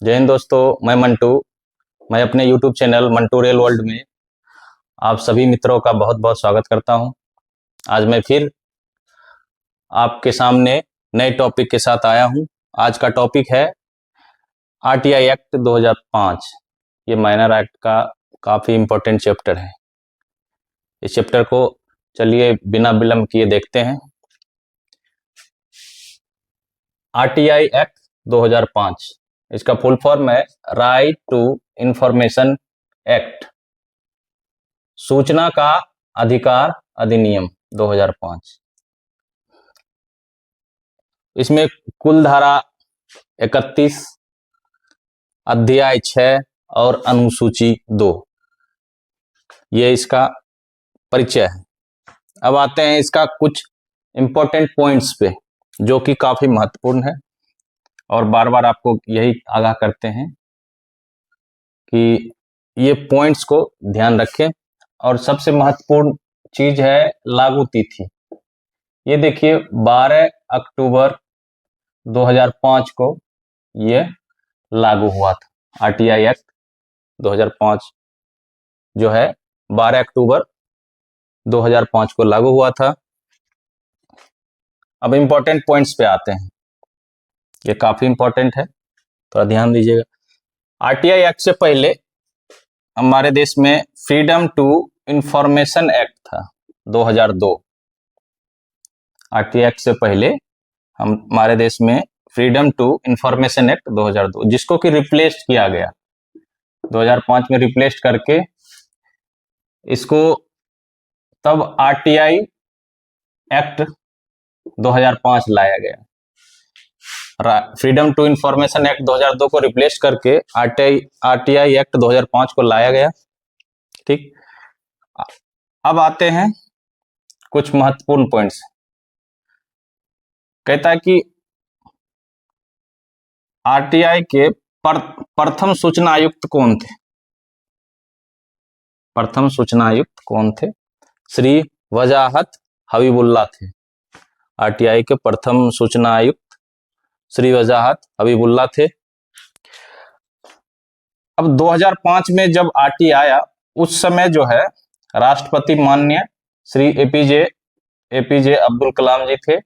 जय हिंद दोस्तों, मैं मंटू। मैं अपने YouTube channel Mantu real world में आप सभी मित्रों का बहुत बहुत स्वागत करता हूं। आज मैं फिर आपके सामने नए टॉपिक के साथ आया हूं। आज का टॉपिक है RTI एक्ट 2005। ये माइनर एक्ट का काफ़ी इम्पोर्टेंट चैप्टर है। इस चैप्टर को चलिए बिना विलंब किए देखते हैं। RTI एक्ट 2005, इसका फुल फॉर्म है राइट टू इंफॉर्मेशन एक्ट, सूचना का अधिकार अधिनियम 2005। इसमें कुल धारा 31, अध्याय 6 और अनुसूची 2, ये इसका परिचय है। अब आते हैं इसका कुछ इंपॉर्टेंट पॉइंट्स पे, जो कि काफी महत्वपूर्ण है और बार बार आपको यही आगाह करते हैं कि ये पॉइंट्स को ध्यान रखें। और सबसे महत्वपूर्ण चीज है लागू तिथि। ये देखिए 12 अक्टूबर 2005 को ये लागू हुआ था। RTI एक्ट 2005 जो है 12 अक्टूबर 2005 को लागू हुआ था। अब इंपॉर्टेंट पॉइंट्स पे आते हैं, ये काफी इंपॉर्टेंट है, थोड़ा ध्यान दीजिएगा। RTI एक्ट से पहले हमारे देश में फ्रीडम टू इंफॉर्मेशन एक्ट था 2002। RTI एक्ट से पहले हमारे देश में फ्रीडम टू इंफॉर्मेशन एक्ट 2002, जिसको कि रिप्लेस किया गया 2005 में, रिप्लेस करके इसको तब RTI एक्ट 2005 लाया गया। फ्रीडम टू इंफॉर्मेशन एक्ट 2002 को रिप्लेस करके RTI एक्ट 2005 को लाया गया। ठीक, अब आते हैं कुछ महत्वपूर्ण पॉइंट्स। कहता है कि RTI के प्रथम सूचना आयुक्त कौन थे? प्रथम सूचना आयुक्त कौन थे? श्री वजाहत हबीबुल्ला थे। RTI के प्रथम सूचना आयुक्त श्री वजाहत हबीबुल्ला थे। अब 2005 में जब RTI आया, उस समय जो है राष्ट्रपति माननीय श्री एपीजे अब्दुल कलाम जी थे,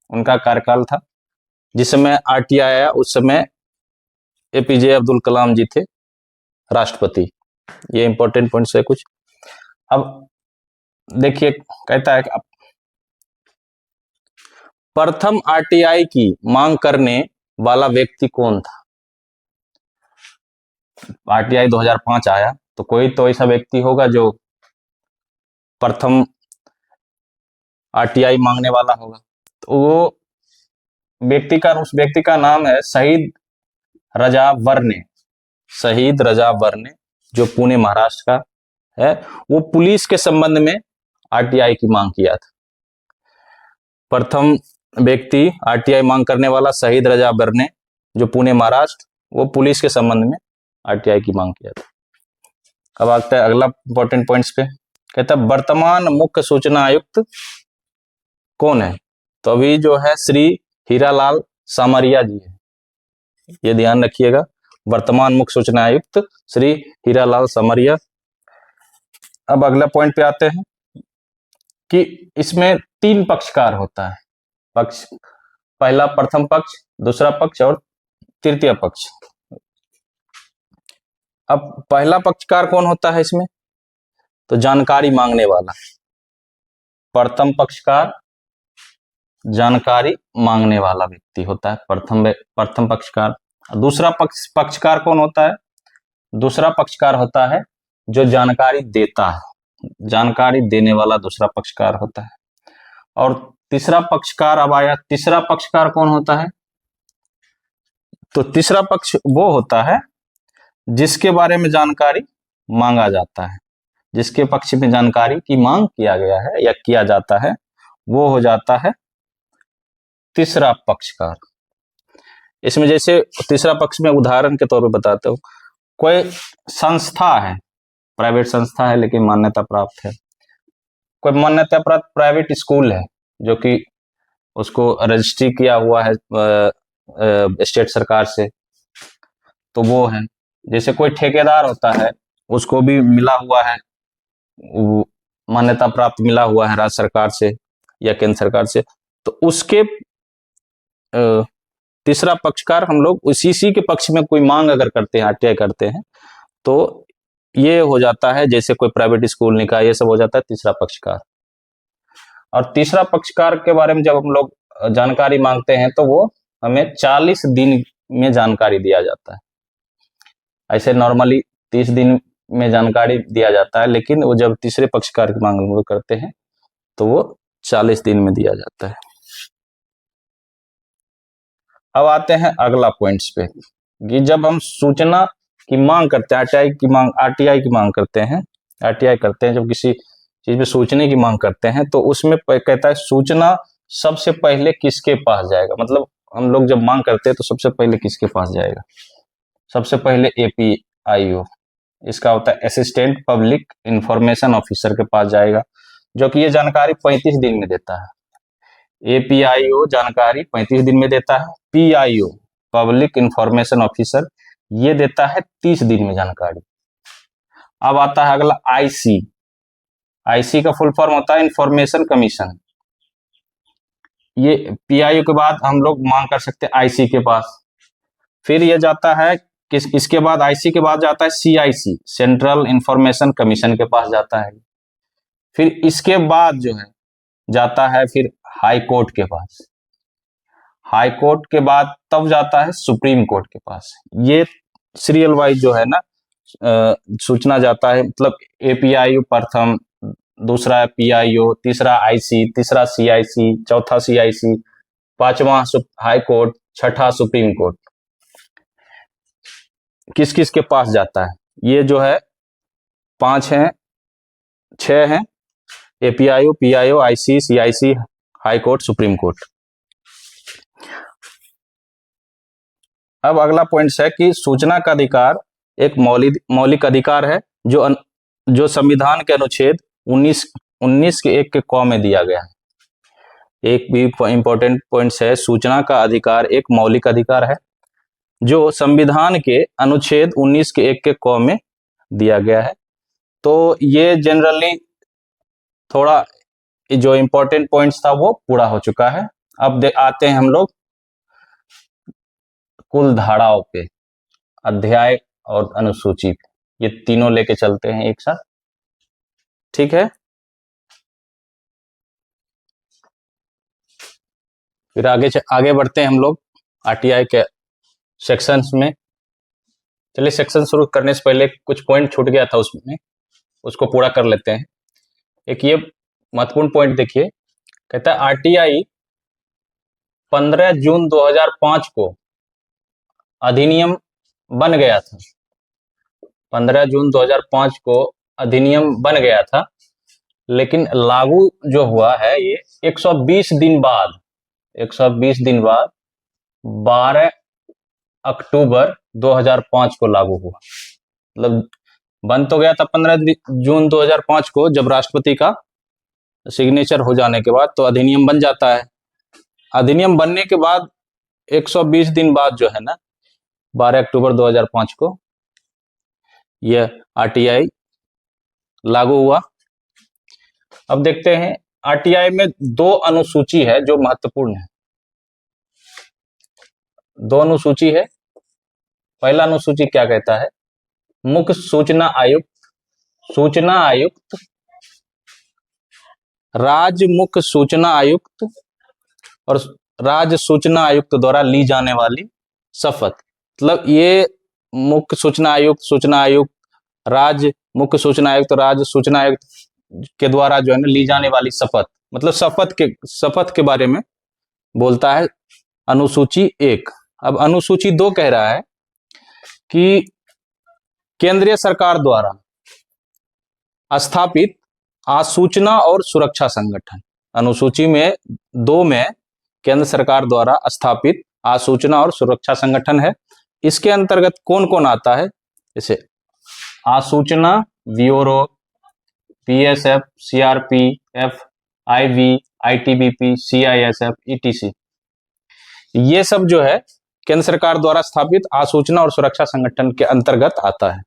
उनका कार्यकाल था। जिस समय RTI आया उस समय एपीजे अब्दुल कलाम जी थे राष्ट्रपति। ये इंपॉर्टेंट पॉइंट्स है कुछ। अब देखिए, कहता है कि प्रथम RTI की मांग करने वाला व्यक्ति कौन था? RTI 2005 आया तो कोई तो ऐसा व्यक्ति होगा जो प्रथम RTI मांगने वाला होगा। तो वो उस व्यक्ति का नाम है शहीद रजा वर्ने। शहीद रजा वर्ने, जो पुणे महाराष्ट्र का है। वो पुलिस के संबंध में RTI की मांग किया था। प्रथम व्यक्ति RTI मांग करने वाला शहीद रजा वर्ने, जो पुणे महाराष्ट्र, वो पुलिस के संबंध में RTI की मांग किया था। अब आता है अगला इंपॉर्टेंट पॉइंट्स पे। कहता है वर्तमान मुख्य सूचना आयुक्त कौन है? तो अभी जो है श्री हीरालाल सामरिया जी है, ये ध्यान रखिएगा। वर्तमान मुख्य सूचना आयुक्त श्री हीरालाल सामरिया। अब अगला पॉइंट पे आते हैं कि इसमें 3 पक्षकार होता है। पहला प्रथम पक्ष, दूसरा पक्ष और तृतीय पक्ष। अब पहला पक्षकार कौन होता है इसमें? तो जानकारी मांगने वाला। प्रथम पक्षकार जानकारी मांगने वाला व्यक्ति होता है प्रथम पक्षकार। दूसरा पक्षकार कौन होता है? दूसरा पक्षकार होता है जो जानकारी देता है, जानकारी देने वाला दूसरा पक्षकार होता है। और तीसरा पक्षकार, अब आया तीसरा पक्षकार कौन होता है? तो तीसरा पक्ष वो होता है जिसके बारे में जानकारी मांगा जाता है, जिसके पक्ष में जानकारी की मांग किया गया है या किया जाता है, वो हो जाता है तीसरा पक्षकार। इसमें जैसे तीसरा पक्ष में उदाहरण के तौर पे बताता हूं, कोई संस्था है, प्राइवेट संस्था है लेकिन मान्यता प्राप्त है। कोई मान्यता प्राप्त प्राइवेट स्कूल है जो कि उसको रजिस्ट्री किया हुआ है स्टेट सरकार से, तो वो है। जैसे कोई ठेकेदार होता है, उसको भी मिला हुआ है, मान्यता प्राप्त मिला हुआ है राज्य सरकार से या केंद्र सरकार से, तो उसके तीसरा पक्षकार हम लोग उसी के पक्ष में कोई मांग अगर करते हैं, आरटीआई करते हैं, तो ये हो जाता है, जैसे कोई प्राइवेट स्कूल, निकाय, ये सब हो जाता है तीसरा पक्षकार। और तीसरा पक्षकार के बारे में जब हम लोग जानकारी मांगते हैं तो वो हमें 40 दिन में जानकारी दिया जाता है। ऐसे नॉर्मली 30 दिन में जानकारी दिया जाता है, लेकिन वो जब तीसरे पक्षकार की मांग हम लोग करते हैं तो वो 40 दिन में दिया जाता है। अब आते हैं अगला पॉइंट्स पे, कि जब हम सूचना की मांग करते हैं, आरटीआई की मांग करते हैं, आरटीआई करते हैं, जब किसी चीज में सूचने की मांग करते हैं तो उसमें कहता है सूचना सबसे पहले किसके पास जाएगा। मतलब हम लोग जब मांग करते हैं तो सबसे पहले किसके पास जाएगा? सबसे पहले एपीआईओ, इसका होता है असिस्टेंट पब्लिक इंफॉर्मेशन ऑफिसर के पास जाएगा, जो कि ये जानकारी 35 दिन में देता है। एपीआईओ जानकारी 35 दिन में देता है। पीआईओ पब्लिक इंफॉर्मेशन ऑफिसर, ये देता है 30 दिन में जानकारी। अब आता है अगला आईसी। आईसी का फुल फॉर्म होता है इंफॉर्मेशन कमीशन। ये पीआईओ के बाद हम लोग मांग कर सकते हैं आईसी के पास। फिर ये जाता है इसके बाद आईसी के बाद जाता है सीआईसी, सेंट्रल इंफॉर्मेशन कमीशन के पास जाता है। फिर इसके बाद जो है जाता है फिर हाई कोर्ट के पास। हाई कोर्ट के बाद तब जाता है सुप्रीम कोर्ट के पास। ये सीरियल वाइज जो है ना सूचना जाता है, मतलब एपीआईओ प्रथम, दूसरा पीआईओ, तीसरा आईसी, तीसरा सीआईसी, चौथा सीआईसी, पांचवा हाई कोर्ट, छठा सुप्रीम कोर्ट। किस किस के पास जाता है? ये जो है 5 हैं, 6 हैं, APIO, PIO, IC, CIC, high court, supreme court. अब अगला पॉइंट है कि सूचना का अधिकार एक मौलिक अधिकार है जो संविधान के अनुच्छेद 19 के 1 के क में दिया गया है। एक भी इंपॉर्टेंट पॉइंट है, सूचना का अधिकार एक मौलिक अधिकार है जो संविधान के अनुच्छेद 19 के 1 के क में दिया गया है। तो ये जनरली थोड़ा जो इंपॉर्टेंट पॉइंट्स था वो पूरा हो चुका है। अब आते हैं हम लोग कुल धाराओं पे, अध्याय और अनुसूची, ये तीनों लेके चलते हैं एक साथ, ठीक है। फिर आगे बढ़ते हैं हम लोग आरटीआई के सेक्शंस में। चलिए सेक्शन शुरू करने से पहले कुछ पॉइंट छूट गया था उसमें, उसको पूरा कर लेते हैं। एक ये महत्वपूर्ण पॉइंट देखिए, कहता है आरटीआई 15 जून 2005 को अधिनियम बन गया था। 15 जून 2005 को अधिनियम बन गया था, लेकिन लागू जो हुआ है ये 120 दिन बाद 12 अक्टूबर 2005 को लागू हुआ। मतलब बन तो गया था 15 जून 2005 को, जब राष्ट्रपति का सिग्नेचर हो जाने के बाद तो अधिनियम बन जाता है। अधिनियम बनने के बाद 120 दिन बाद जो है ना 12 अक्टूबर 2005 को यह आरटीआई लागू हुआ। अब देखते हैं आरटीआई में 2 अनुसूची है जो महत्वपूर्ण है। 2 अनुसूची है। पहला अनुसूची क्या कहता है? मुख्य सूचना आयुक्त, राज्य मुख्य सूचना आयुक्त और राज्य सूचना आयुक्त द्वारा ली जाने वाली शपथ। मतलब ये मुख्य सूचना आयुक्त, राज्य मुख्य सूचना आयुक्त, राज्य सूचना आयुक्त के द्वारा जो है ना ली जाने वाली शपथ, मतलब शपथ के बारे में बोलता है अनुसूची 1। अब अनुसूची 2 कह रहा है कि केंद्रीय सरकार द्वारा स्थापित आसूचना और सुरक्षा संगठन। अनुसूची में 2 में केंद्र सरकार द्वारा स्थापित आसूचना और सुरक्षा संगठन है। इसके अंतर्गत कौन कौन आता है? जैसे आसूचना bureau, PSF, CRPF, IV, ITBP, CISF, ETC, ये सब जो है केंद्र सरकार द्वारा स्थापित आसूचना और सुरक्षा संगठन के अंतर्गत आता है।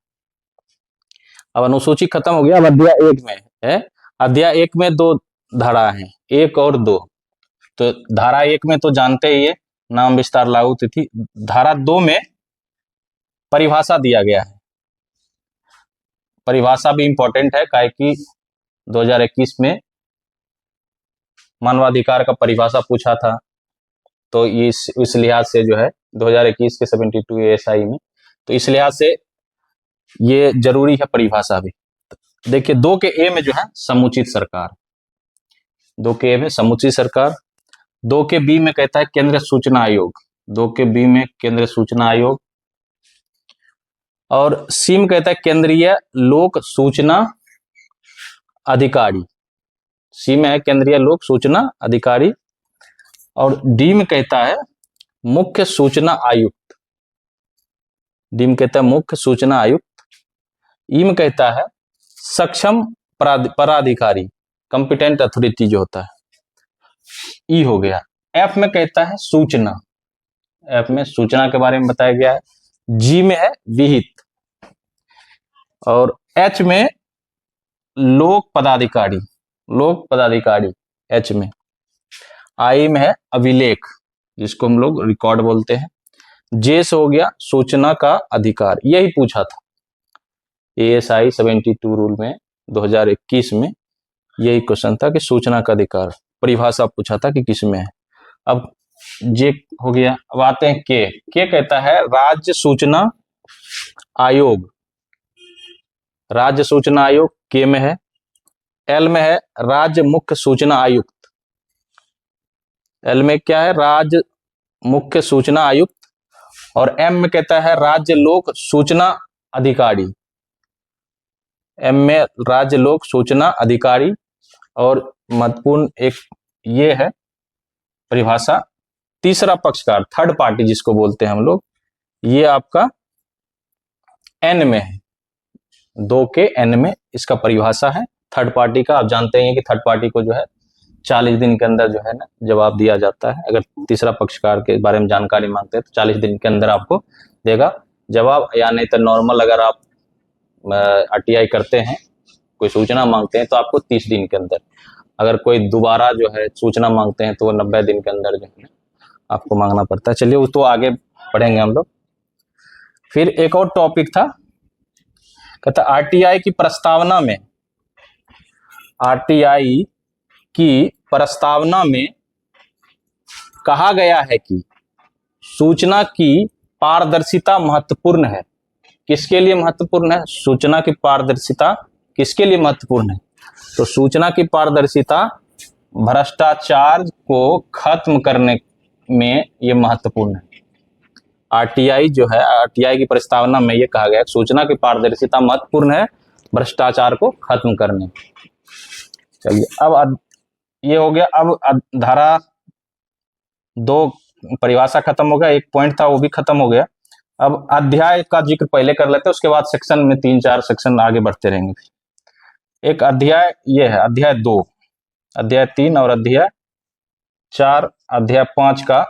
अब अनुसूची खत्म हो गया। अब अध्याय 1 में है। अध्याय 1 में 2 धारा हैं, 1 और 2। तो धारा 1 में तो जानते ही है, नाम विस्तार लागू तिथि। धारा 2 में परिभाषा दिया गया है। परिभाषा भी इंपॉर्टेंट है, काहे कि 2021 में मानवाधिकार का परिभाषा पूछा था, तो इस लिहाज से जो है 2021 के 72 ASI में, तो इस लिहाज से ये जरूरी है परिभाषा भी। देखिए 2 के ए में जो है समुचित सरकार, 2 के ए में समुचित सरकार। 2 के बी में कहता है केंद्रीय सूचना आयोग, 2 के बी में केंद्रीय सूचना आयोग। और सी में कहता है केंद्रीय लोक सूचना अधिकारी, सी में है केंद्रीय लोक सूचना अधिकारी। और डी में कहता है मुख्य सूचना आयुक्त, डी में कहता है मुख्य सूचना आयुक्त। ई में कहता है सक्षम पराधिकारी, कॉम्पिटेंट अथॉरिटी जो होता है, ई हो गया। एफ में कहता है सूचना, एफ में सूचना के बारे में बताया गया है। जी में है विहित। और एच में लोक पदाधिकारी, लोक पदाधिकारी एच में। आई में है अभिलेख, जिसको हम लोग रिकॉर्ड बोलते हैं। जे से हो गया सूचना का अधिकार, यही पूछा था ASI 72 रूल में 2021 में, यही क्वेश्चन था कि सूचना का अधिकार, परिभाषा पूछा था कि किसमें है। अब जे हो गया। अब आते हैं के कहता है राज्य सूचना आयोग, राज्य सूचना आयोग के में है। एल में है राज्य मुख्य सूचना आयुक्त, एल में क्या है राज्य मुख्य सूचना आयुक्त। और एम में कहता है राज्य लोक सूचना अधिकारी, एम में राज्य लोक सूचना अधिकारी। और महत्वपूर्ण एक ये है परिभाषा, तीसरा पक्षकार, थर्ड पार्टी जिसको बोलते हैं हम लोग, ये आपका एन में है, 2 के एन में इसका परिभाषा है थर्ड पार्टी का। आप जानते हैं कि थर्ड पार्टी को जो है 40 दिन के अंदर जो है ना जवाब दिया जाता है। अगर तीसरा पक्षकार के बारे में जानकारी मांगते हैं तो 40 दिन के अंदर आपको देगा जवाब, या नहीं तो नॉर्मल अगर आप RTI करते हैं, कोई सूचना मांगते हैं तो आपको 30 दिन के अंदर, अगर कोई दोबारा जो है सूचना मांगते हैं तो वो 90 दिन के अंदर जो है आपको मांगना पड़ता है। चलिए उस तो आगे पढ़ेंगे हम लोग। फिर एक और टॉपिक था, कहता RTI की प्रस्तावना में, RTI की प्रस्तावना में कहा गया है कि सूचना की पारदर्शिता महत्वपूर्ण है। किसके लिए महत्वपूर्ण है? सूचना की पारदर्शिता किसके लिए महत्वपूर्ण है? तो सूचना की पारदर्शिता भ्रष्टाचार को खत्म करने में ये महत्वपूर्ण है। RTI जो है, RTI की प्रस्तावना में ये कहा गया सूचना की पारदर्शिता महत्वपूर्ण है भ्रष्टाचार को खत्म करने। चलिए अब ये हो गया। अब धारा 2 परिभाषा खत्म हो गया, एक पॉइंट था वो भी खत्म हो गया। अब अध्याय का जिक्र पहले कर लेते हैं, उसके बाद सेक्शन में 3-4 सेक्शन आगे बढ़ते रहेंगे। एक अध्याय ये है अध्याय 2, अध्याय 3 और अध्याय 4, अध्याय 5 का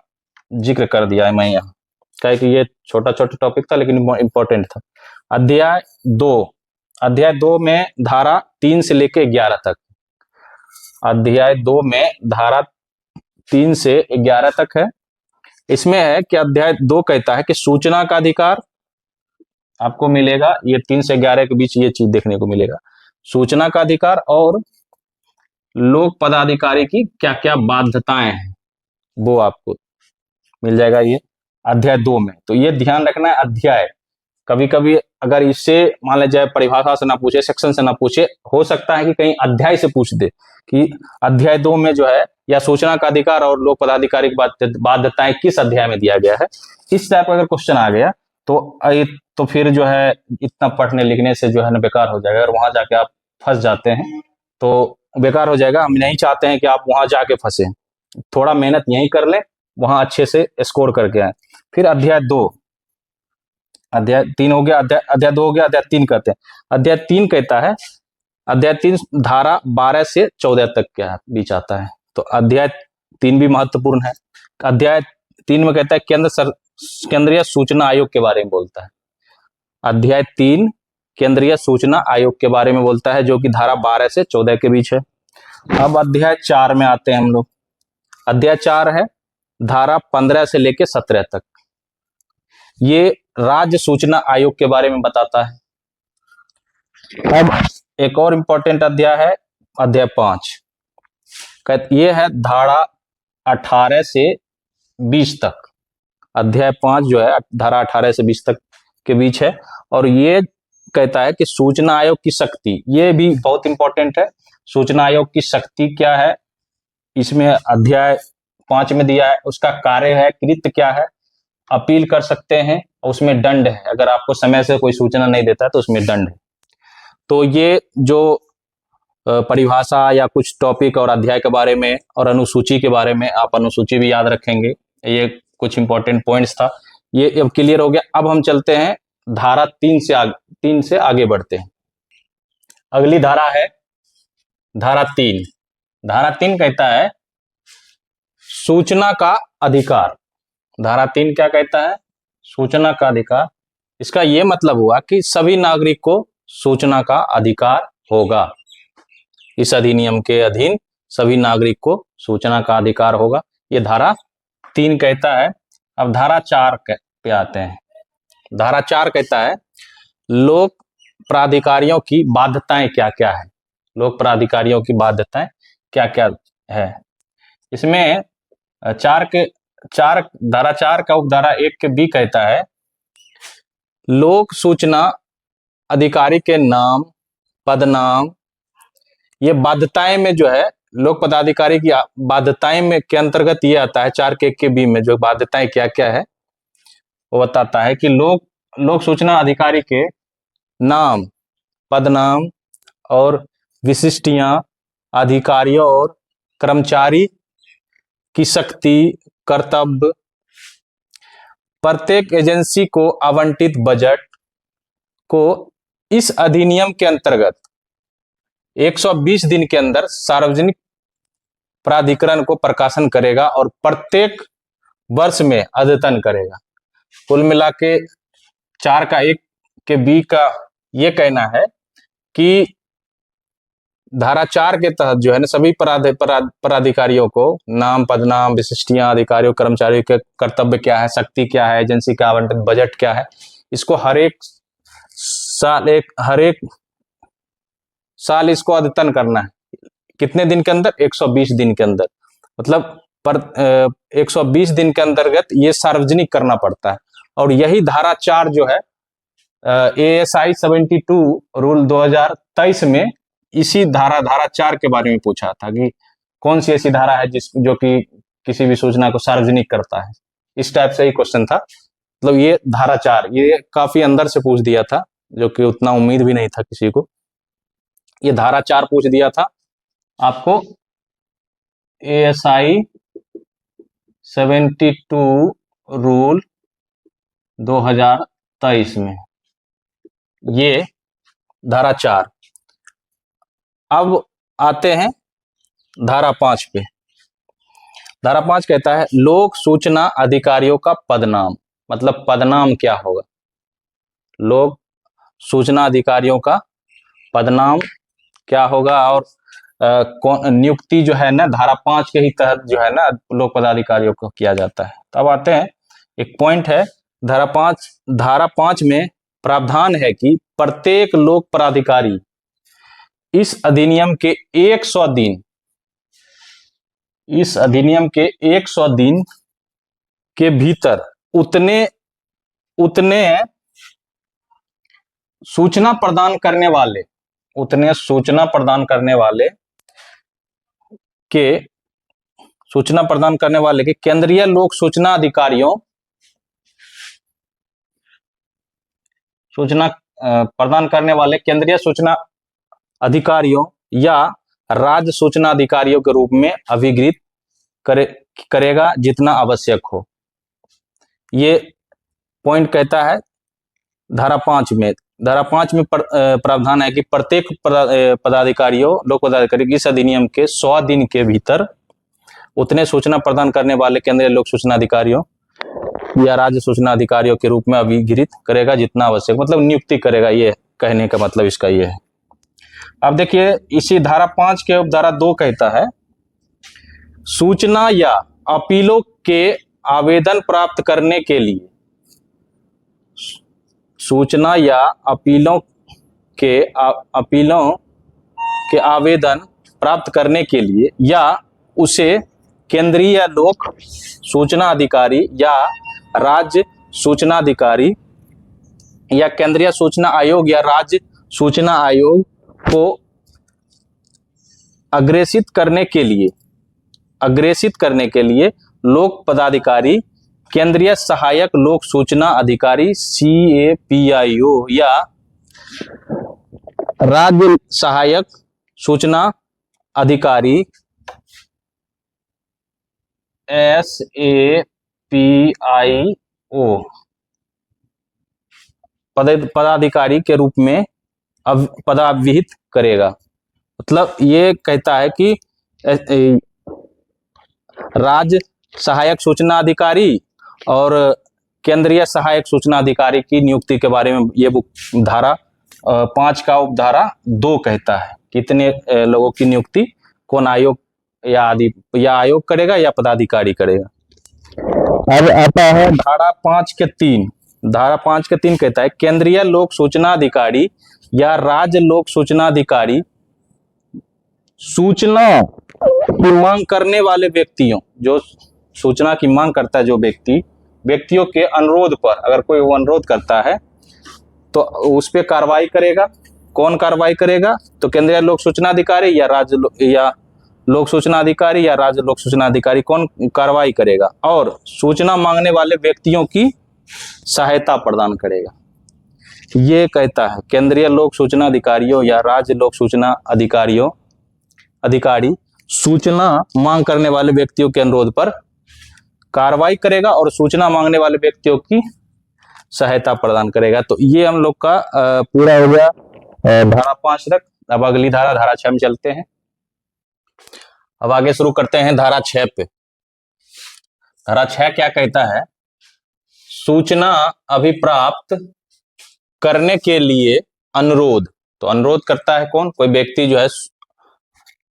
जिक्र कर दिया है मैं यहाँ, क्या कि ये छोटा छोटा टॉपिक था लेकिन इंपॉर्टेंट था। अध्याय 2 में धारा 3 से लेके 11 तक, अध्याय 2 में धारा 3 से 11 तक है। इसमें है कि अध्याय 2 कहता है कि सूचना का अधिकार आपको मिलेगा, ये 3 से 11 के बीच ये चीज देखने को मिलेगा, सूचना का अधिकार और लोक पदाधिकारी की क्या क्या बाध्यताएं हैं वो आपको मिल जाएगा ये अध्याय 2 में। तो ये ध्यान रखना है, अध्याय कभी कभी अगर इससे मान लिया जाए परिभाषा से ना पूछे, सेक्शन से ना पूछे, हो सकता है कि कहीं अध्याय से पूछ दे कि अध्याय 2 में जो है या सूचना का अधिकार और लोक पदाधिकारी की बाध्यताएं किस अध्याय में दिया गया है। इस टाइप का अगर क्वेश्चन आ गया तो फिर जो है इतना पढ़ने लिखने से जो है ना बेकार हो जाएगा। अगर वहां जाके आप फंस जाते हैं तो बेकार हो जाएगा। हम नहीं चाहते हैं कि आप वहां जाके फंसे, थोड़ा मेहनत यहीं कर लें, वहां अच्छे से स्कोर करके आए। फिर अध्याय 2, अध्याय 3 हो गया, अध्याय 2 हो गया, अध्याय 3 कहते हैं। अध्याय 3 कहता है, अध्याय 3 धारा 12 से 14 तक के बीच आता है, तो अध्याय 3 भी महत्वपूर्ण है। अध्याय 3 में कहता है केंद्र केंद्रीय सूचना आयोग के बारे में बोलता है। अध्याय 3 केंद्रीय सूचना आयोग के बारे में बोलता है, जो कि धारा 12 से 14 के बीच है। अब अध्याय 4 में आते हैं हम लोग। अध्याय 4 है धारा 15 से लेकर 17 तक। ये राज्य सूचना आयोग के बारे में बताता है। अब एक और इंपॉर्टेंट अध्याय है अध्याय 5। ये है धारा 18 से 20 तक। अध्याय 5 जो है धारा 18 से 20 तक के बीच है, और ये कहता है कि सूचना आयोग की शक्ति, ये भी बहुत इंपॉर्टेंट है। सूचना आयोग की शक्ति क्या है, इसमें अध्याय 5 में दिया है। उसका कार्य है, कृत्य क्या है, अपील कर सकते हैं, उसमें दंड है। अगर आपको समय से कोई सूचना नहीं देता है तो उसमें दंड है। तो ये जो परिभाषा या कुछ टॉपिक और अध्याय के बारे में और अनुसूची के बारे में, आप अनुसूची भी याद रखेंगे। ये कुछ इंपॉर्टेंट पॉइंट्स था, ये अब क्लियर हो गया। अब हम चलते हैं धारा 3 से आगे बढ़ते हैं। अगली धारा है धारा 3। धारा 3 कहता है सूचना का अधिकार। धारा 3 क्या कहता है, सूचना का अधिकार। इसका यह मतलब हुआ कि सभी नागरिक को सूचना का अधिकार होगा। इस अधिनियम के अधीन सभी नागरिक को सूचना का अधिकार होगा, ये धारा 3 कहता है। अब धारा 4 पे आते हैं। धारा 4 कहता है लोक प्राधिकारियों की बाध्यताएं क्या क्या है। लोक प्राधिकारियों की बाध्यताएं क्या क्या है। इसमें धारा 4 का उपधारा 1 के बी कहता है लोक सूचना अधिकारी के नाम, पदनाम, ये बाध्यताएं में जो है लोक पदाधिकारी की बाध्यताएं में के अंतर्गत ये आता है। 4 के 1 के बी में जो बाध्यताएं क्या क्या है वो बताता है कि लोक सूचना अधिकारी के नाम, पदनाम और विशिष्टियां, अधिकारियों और कर्मचारी की शक्ति, कर्तव्य, प्रत्येक एजेंसी को आवंटित बजट को इस अधिनियम के अंतर्गत 120 दिन के अंदर सार्वजनिक प्राधिकरण को प्रकाशन करेगा और प्रत्येक वर्ष में अद्यतन करेगा। कुल मिला के 4 का 1 के बी का ये कहना है कि धारा 4 के तहत जो है ना सभी पदाधिकारियों को नाम, पदनाम, विशिष्टियां, अधिकारियों, कर्मचारियों के कर्तव्य क्या है, शक्ति क्या है, एजेंसी का आवंटित बजट क्या है, इसको हर एक साल इसको अद्यतन करना है। कितने दिन के अंदर, 120 दिन के अंदर। मतलब 120 दिन के अंतर्गत ये सार्वजनिक करना पड़ता है। और यही धारा 4 जो है ASI 72 रूल 2023 में इसी धारा 4 के बारे में पूछा था कि कौन सी ऐसी धारा है जो कि किसी भी सूचना को सार्वजनिक करता है। इस टाइप से ही क्वेश्चन था। मतलब ये धारा 4 ये काफी अंदर से पूछ दिया था, जो कि उतना उम्मीद भी नहीं था किसी को। ये धारा 4 पूछ दिया था आपको ASI 72 रूल 2023 में, ये धारा 4। अब आते हैं धारा 5 पे। धारा 5 कहता है लोक सूचना अधिकारियों का पदनाम। मतलब पदनाम क्या होगा, लोक सूचना अधिकारियों का पदनाम क्या होगा, और नियुक्ति जो है ना धारा 5 के ही तहत जो है ना लोक पदाधिकारियों को किया जाता है। तब आते हैं, एक पॉइंट है धारा 5 में प्रावधान है कि प्रत्येक लोक पदाधिकारी इस अधिनियम के 100 दिन के भीतर उतने सूचना प्रदान करने वाले के केंद्रीय लोक सूचना अधिकारियों प्रदान करने वाले केंद्रीय सूचना अधिकारियों या राज्य सूचना अधिकारियों के रूप में अभिगृहित करेगा जितना आवश्यक हो। ये पॉइंट कहता है धारा 5 में। धारा 5 में प्रावधान है कि प्रत्येक लोक पदाधिकारी इस अधिनियम के 100 दिन के भीतर उतने सूचना प्रदान करने वाले केंद्रीय लोक सूचना अधिकारियों या राज्य सूचना अधिकारियों के रूप में अभिघृत करेगा जितना आवश्यक, मतलब नियुक्ति करेगा, ये कहने का मतलब इसका ये है। अब देखिए इसी धारा 5 के उपधारा 2 कहता है सूचना या अपीलों के आवेदन प्राप्त करने के लिए, सूचना या अपीलों के आवेदन प्राप्त करने के लिए या उसे केंद्रीय लोक सूचना अधिकारी या राज्य सूचना अधिकारी या केंद्रीय सूचना आयोग या राज्य सूचना आयोग को अग्रेसित करने के लिए लोक पदाधिकारी, केंद्रीय सहायक लोक सूचना अधिकारी CAPIO या राज्य सहायक सूचना अधिकारी SAPIO पदाधिकारी के रूप में पदाभिहित करेगा। मतलब ये कहता है कि राज्य सहायक सूचना अधिकारी और केंद्रीय सहायक सूचना अधिकारी की नियुक्ति के बारे में ये धारा 5 का उपधारा 2 कहता है। कितने लोगों की नियुक्ति कौन आयोग या आयोग करेगा या पदाधिकारी करेगा। अब आता है धारा 5 के 3। धारा 5 के 3 कहता है केंद्रीय लोक सूचना अधिकारी या राज्य लोक सूचना अधिकारी सूचना की मांग करने वाले व्यक्तियों, जो सूचना की मांग करता है, जो व्यक्तियों के अनुरोध पर, अगर कोई वो अनुरोध करता है तो उस पर कार्रवाई करेगा। कौन कार्रवाई करेगा? तो केंद्रीय लोक सूचना अधिकारी या राज्य लोक सूचना अधिकारी या राज्य लोक सूचना अधिकारी कौन कार्रवाई करेगा, और सूचना मांगने वाले व्यक्तियों की सहायता प्रदान करेगा। ये कहता है केंद्रीय लोक सूचना अधिकारियों या राज्य लोक सूचना अधिकारी सूचना मांग करने वाले व्यक्तियों के अनुरोध पर कार्रवाई करेगा और सूचना मांगने वाले व्यक्तियों की सहायता प्रदान करेगा। तो ये हम लोग का पूरा हो गया धारा 5 तक। अब अगली धारा 6 में चलते हैं। अब आगे शुरू करते हैं धारा 6 पे। धारा 6 क्या कहता है? सूचना अभिप्राप्त करने के लिए अनुरोध। तो अनुरोध करता है कौन? कोई व्यक्ति जो है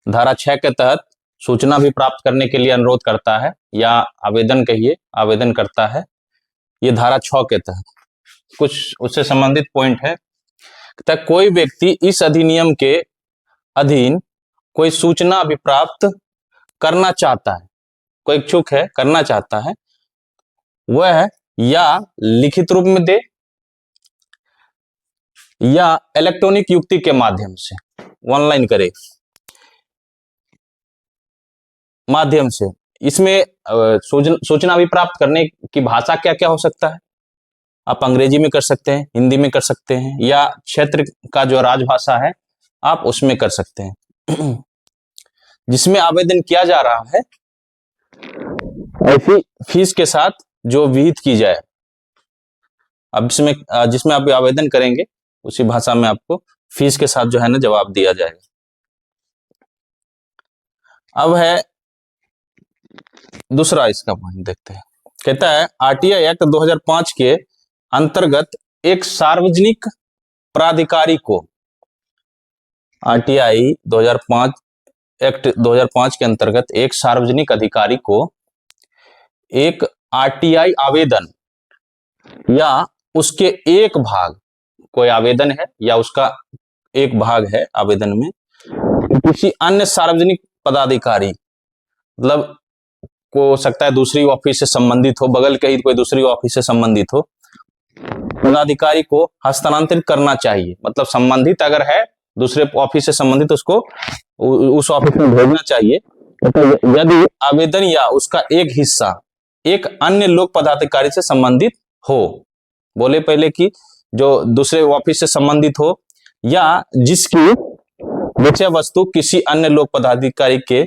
धारा 6 के तहत सूचना भी प्राप्त करने के लिए अनुरोध करता है या आवेदन करता है। ये धारा 6 के तहत कुछ उससे संबंधित पॉइंट है। तक कोई व्यक्ति इस अधिनियम के अधीन कोई सूचना भी प्राप्त करना चाहता है, कोई इच्छुक है, करना चाहता है, वह या लिखित रूप में दे या इलेक्ट्रॉनिक युक्ति के माध्यम से, ऑनलाइन करे माध्यम से। इसमें सूचना भी प्राप्त करने की भाषा क्या क्या हो सकता है? आप अंग्रेजी में कर सकते हैं, हिंदी में कर सकते हैं, या क्षेत्र का जो राजभाषा है आप उसमें कर सकते हैं। जिसमें आवेदन किया जा रहा है ऐसी फीस के साथ जो विहित की जाए। अब जिसमें आप आवेदन करेंगे उसी भाषा में आपको फीस के साथ जो है ना जवाब दिया जाएगा। अब है दूसरा इसका पॉइंट, देखते हैं। कहता है आरटीआई एक्ट 2005 के अंतर्गत एक सार्वजनिक प्राधिकारी को, आरटीआई 2005 एक्ट 2005 के अंतर्गत एक सार्वजनिक अधिकारी को एक आरटीआई आवेदन या उसके एक भाग, कोई आवेदन है या उसका एक भाग है आवेदन में, किसी अन्य सार्वजनिक पदाधिकारी, मतलब हो सकता है दूसरी ऑफिस से संबंधित हो, बगल के ही कोई दूसरी ऑफिस से संबंधित हो, पदाधिकारी को हस्तांतरित करना चाहिए। मतलब संबंधित अगर है दूसरे ऑफिस से संबंधित, उसको उस ऑफिस में भेजना चाहिए। तो यदि आवेदन या उसका एक हिस्सा एक अन्य लोक पदाधिकारी से संबंधित हो, बोले पहले कि जो दूसरे ऑफिस से संबंधित हो या जिसकी विषय वस्तु किसी अन्य लोक पदाधिकारी के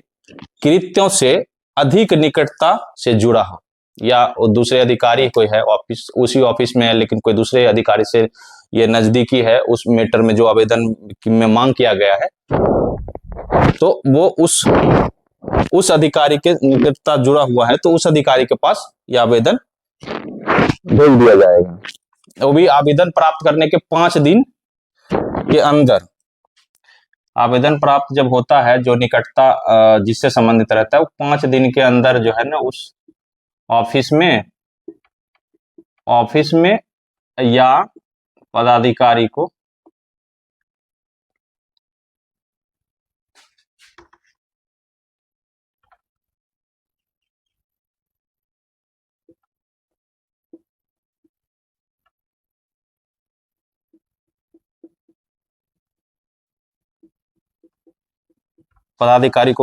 कृत्यों से अधिक निकटता से जुड़ा हो, या दूसरे अधिकारी कोई है ऑफिस, उसी ऑफिस में है लेकिन कोई दूसरे अधिकारी से ये नजदीकी है, उस मैटर में जो आवेदन में मांग किया गया है, तो वो उस अधिकारी के निकटता जुड़ा हुआ है, तो उस अधिकारी के पास यह आवेदन भेज दिया जाएगा। वो भी आवेदन प्राप्त करने के 5 दिन के अंदर। आवेदन प्राप्त जब होता है, जो निकटता जिससे संबंधित रहता है, वो 5 दिन के अंदर जो है ना उस ऑफिस में या पदाधिकारी को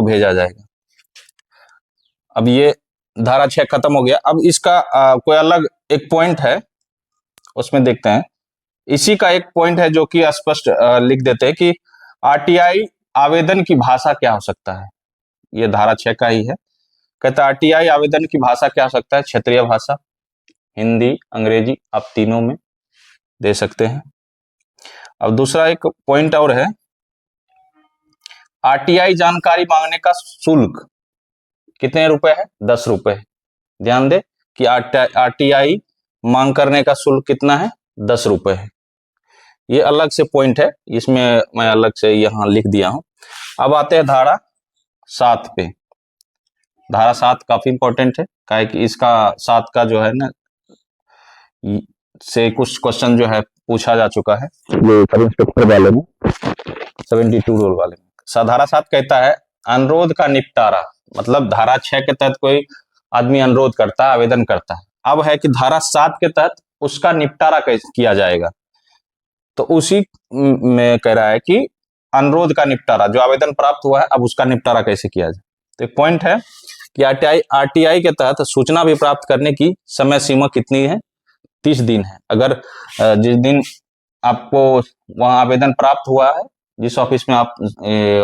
भेजा जाएगा। अब ये धारा 6 खत्म हो गया। अब इसका कोई अलग एक पॉइंट है, उसमें देखते हैं। इसी का एक पॉइंट है जो कि स्पष्ट लिख देते हैं कि आरटीआई आवेदन की भाषा क्या हो सकता है। ये धारा 6 का ही है। कहता है आरटीआई आवेदन की भाषा क्या हो सकता है। क्षेत्रीय भाषा, हिंदी, अंग्रेजी, आप तीनों में दे सकते हैं। अब दूसरा एक पॉइंट और है, आरटीआई जानकारी मांगने का शुल्क कितने रुपए है? 10 रुपए। ध्यान दे कि आरटीआई मांग करने का शुल्क कितना है? 10 रुपए है। ये अलग से पॉइंट है, इसमें मैं अलग से यहां लिख दिया हूं। अब आते हैं धारा 7 पे। धारा 7 काफी इंपॉर्टेंट है, काहे कि इसका 7 का जो है ना से कुछ क्वेश्चन जो है पूछा जा चुका है, ये सब इंस्पेक्टर वाले में 72 रोल वाले में। धारा 7 कहता है अनुरोध का निपटारा, मतलब धारा 6 के तहत कोई आदमी अनुरोध करता है, आवेदन करता है। अब है कि धारा 7 के तहत उसका निपटारा कैसे किया जाएगा, तो उसी में कह रहा है कि अनुरोध का निपटारा, जो आवेदन प्राप्त हुआ है, अब उसका निपटारा कैसे किया जाए। तो एक पॉइंट है कि आरटीआई के तहत सूचना भी प्राप्त करने की समय सीमा कितनी है? 30 दिन है। अगर जिस दिन आपको वहां आवेदन प्राप्त हुआ है, जिस ऑफिस में आप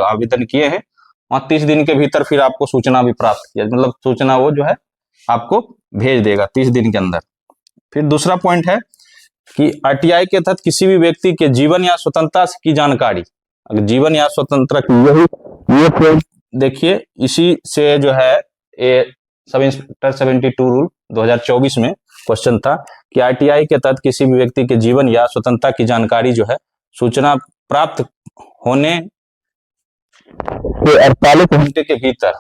आवेदन किए हैं, वहां 30 दिन के भीतर फिर आपको सूचना भी प्राप्त किया, मतलब सूचना वो जो है आपको भेज देगा 30 दिन के अंदर। फिर दूसरा पॉइंट है कि आरटीआई के तहत किसी भी व्यक्ति के जीवन या स्वतंत्रता की जानकारी, अगर जीवन या स्वतंत्रता की, ये पॉइंट देखिए, इसी से जो है सब इंस्पेक्टर 72 रूल 2024 में क्वेश्चन था कि आरटीआई के तहत किसी भी व्यक्ति के जीवन या स्वतंत्रता की जानकारी जो है सूचना प्राप्त होने के 48 घंटे के भीतर,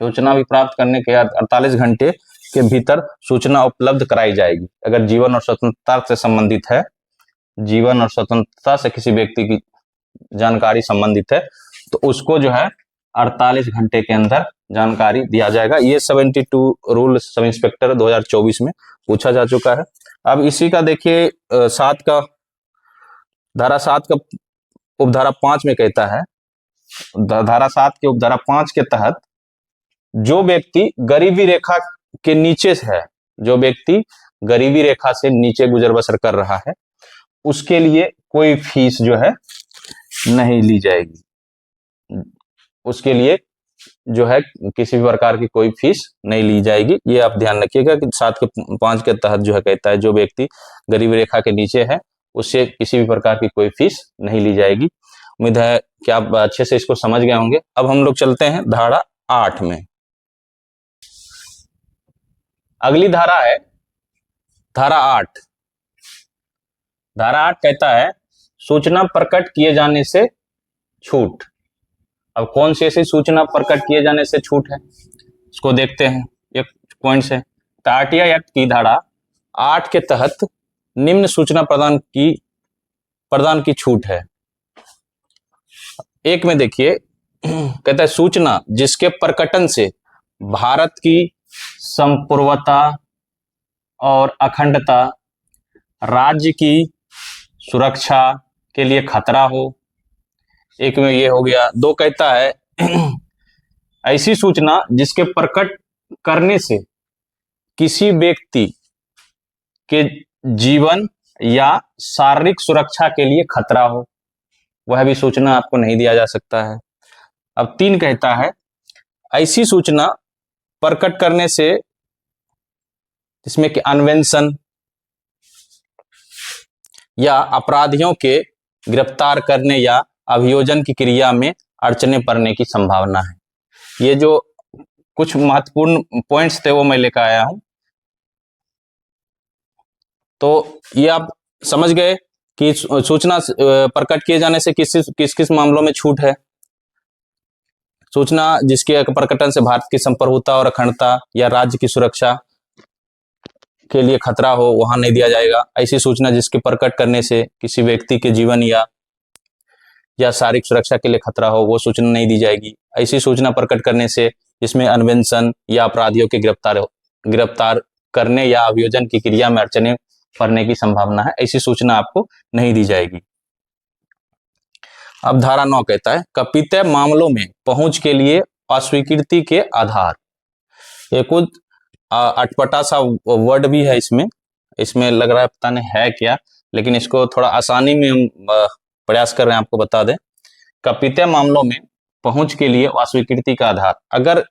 सूचना भी प्राप्त करने के 48 घंटे के भीतर सूचना उपलब्ध कराई जाएगी। अगर जीवन और स्वतंत्रता से संबंधित है, जीवन और स्वतंत्रता से किसी व्यक्ति की जानकारी संबंधित है, तो उसको जो है 48 घंटे के अंदर जानकारी दिया जाएगा। ये 72 रूल सब इंस्पेक्टर 2024 में पूछा जा चुका है। अब इसी का देखिए 7 का, धारा 7 का उपधारा 5 में कहता है, धारा 7 के उपधारा 5 के तहत जो व्यक्ति गरीबी रेखा के नीचे है, जो व्यक्ति गरीबी रेखा से नीचे गुजर बसर कर रहा है, उसके लिए कोई फीस जो है नहीं ली जाएगी। उसके लिए जो है किसी भी प्रकार की कोई फीस नहीं ली जाएगी। ये आप ध्यान रखिएगा कि 7 के 5 के तहत जो है कहता है जो व्यक्ति गरीबी रेखा के नीचे है, उससे किसी भी प्रकार की कोई फीस नहीं ली जाएगी। उम्मीद है कि आप अच्छे से इसको समझ गए होंगे। अब हम लोग चलते हैं धारा 8 में। अगली धारा है धारा 8। धारा 8 कहता है सूचना प्रकट किए जाने से छूट। अब कौन सी ऐसी सूचना प्रकट किए जाने से छूट है, इसको देखते हैं एक पॉइंट से। तो आरटीआई एक्ट की धारा 8 के तहत निम्न सूचना प्रदान की छूट है। एक में देखिए कहता है सूचना जिसके प्रकटन से भारत की संप्रभुता और अखंडता, राज्य की सुरक्षा के लिए खतरा हो। एक में ये हो गया। 2 कहता है ऐसी सूचना जिसके प्रकट करने से किसी व्यक्ति के जीवन या शारीरिक सुरक्षा के लिए खतरा हो, वह भी सूचना आपको नहीं दिया जा सकता है। अब 3 कहता है ऐसी सूचना प्रकट करने से जिसमें कि अन्वेषण या अपराधियों के गिरफ्तार करने या अभियोजन की क्रिया में अड़चने पड़ने की संभावना है। ये जो कुछ महत्वपूर्ण पॉइंट्स थे वो मैं लेकर आया हूं। तो ये आप समझ गए कि सूचना प्रकट किए जाने से किस किस मामलों में छूट है। सूचना जिसके प्रकटन से भारत की संप्रभुता और अखंडता या राज्य की सुरक्षा के लिए खतरा हो, वहां नहीं दिया जाएगा। ऐसी सूचना जिसके प्रकट करने से किसी व्यक्ति के जीवन या शारीरिक सुरक्षा के लिए खतरा हो, वो सूचना नहीं दी जाएगी। ऐसी सूचना प्रकट करने से जिसमें अन्वेषण या अपराधियों के गिरफ्तार करने या अभियोजन की क्रिया में अड़चने पड़ने की संभावना है, ऐसी सूचना आपको नहीं दी जाएगी। अब धारा 9 कहता है कपितव्य मामलों में पहुंच के लिए अस्वीकृति के आधार। ये कुछ अटपटा सा वर्ड भी है इसमें लग रहा है पता नहीं है क्या, लेकिन इसको थोड़ा आसानी में हम प्रयास कर रहे हैं आपको बता दें। कपितव्य मामलों में पहुंच के लिए अस्वीकृति का आधार, अगर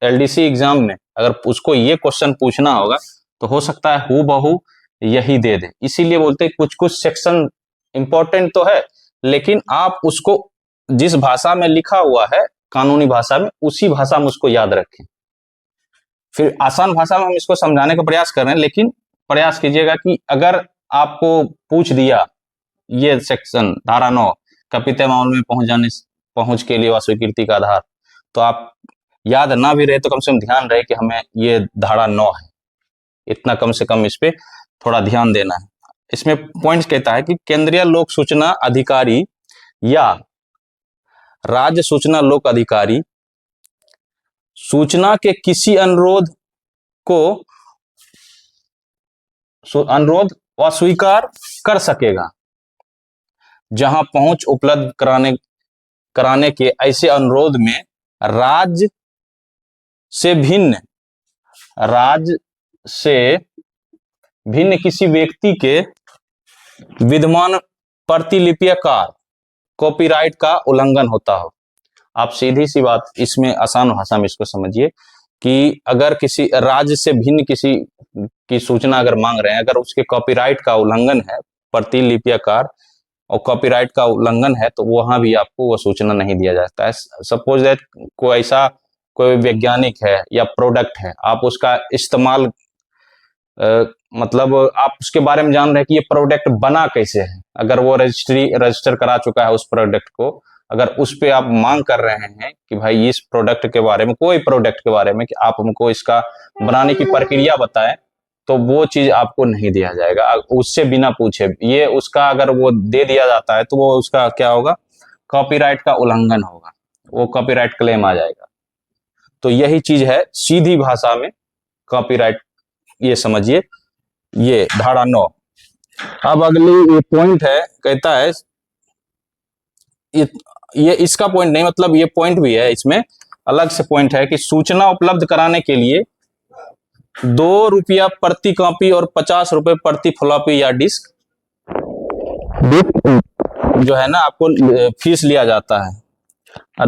एलडीसी एग्जाम में अगर उसको ये क्वेश्चन पूछना होगा तो हो सकता है हूबहू यही दे दे। इसीलिए बोलते हैं कुछ कुछ सेक्शन इंपॉर्टेंट तो है, लेकिन आप उसको जिस भाषा में लिखा हुआ है कानूनी भाषा में, उसी भाषा में उसको याद रखें। फिर आसान भाषा में हम इसको समझाने का प्रयास कर रहे हैं, लेकिन प्रयास कीजिएगा कि अगर आपको पूछ दिया ये सेक्शन धारा 9 कपितव्य मामले में पहुंच के लिए अस्वीकृति का आधार, तो आप याद ना भी रहे तो कम से कम ध्यान रहे कि हमें ये धारा 9 है, इतना कम से कम इस पे थोड़ा ध्यान देना है। इसमें पॉइंट कहता है कि केंद्रीय लोक सूचना अधिकारी या राज्य सूचना लोक अधिकारी सूचना के किसी अनुरोध अस्वीकार कर सकेगा। जहां पहुंच उपलब्ध कराने के ऐसे अनुरोध में राज्य से भिन्न किसी व्यक्ति के विद्यमान प्रतिलिपिकार कॉपीराइट का उल्लंघन होता हो। आप सीधी सी बात इसमें आसान भाषा में इसको समझिए कि अगर किसी राज्य से भिन्न किसी की सूचना अगर मांग रहे हैं, अगर उसके कॉपीराइट का उल्लंघन है, प्रतिलिपिकार और कॉपीराइट का उल्लंघन है, तो वहां भी आपको वो सूचना नहीं दिया जाता है। सपोज दैट कोई वैज्ञानिक है या प्रोडक्ट है, आप उसका इस्तेमाल मतलब आप उसके बारे में जान रहे हैं कि ये प्रोडक्ट बना कैसे है, अगर वो रजिस्टर करा चुका है उस प्रोडक्ट को, अगर उस पे आप मांग कर रहे हैं कि भाई इस प्रोडक्ट के बारे में, कोई प्रोडक्ट के बारे में कि आप हमको इसका बनाने की प्रक्रिया बताएं, तो वो चीज आपको नहीं दिया जाएगा उससे बिना पूछे। ये उसका अगर वो दे दिया जाता है तो वो उसका क्या होगा, कॉपीराइट का उल्लंघन होगा, वो कॉपीराइट क्लेम आ जाएगा। तो यही चीज है सीधी भाषा में कॉपीराइट, ये समझिए, ये धारा 9। अब अगली ये पॉइंट है, कहता है ये इसका पॉइंट नहीं, मतलब ये पॉइंट भी है, इसमें अलग से पॉइंट है कि सूचना उपलब्ध कराने के लिए 2 रुपया प्रति कॉपी और 50 रुपए प्रति फ्लॉपी या डिस्क जो है ना आपको फीस लिया जाता है।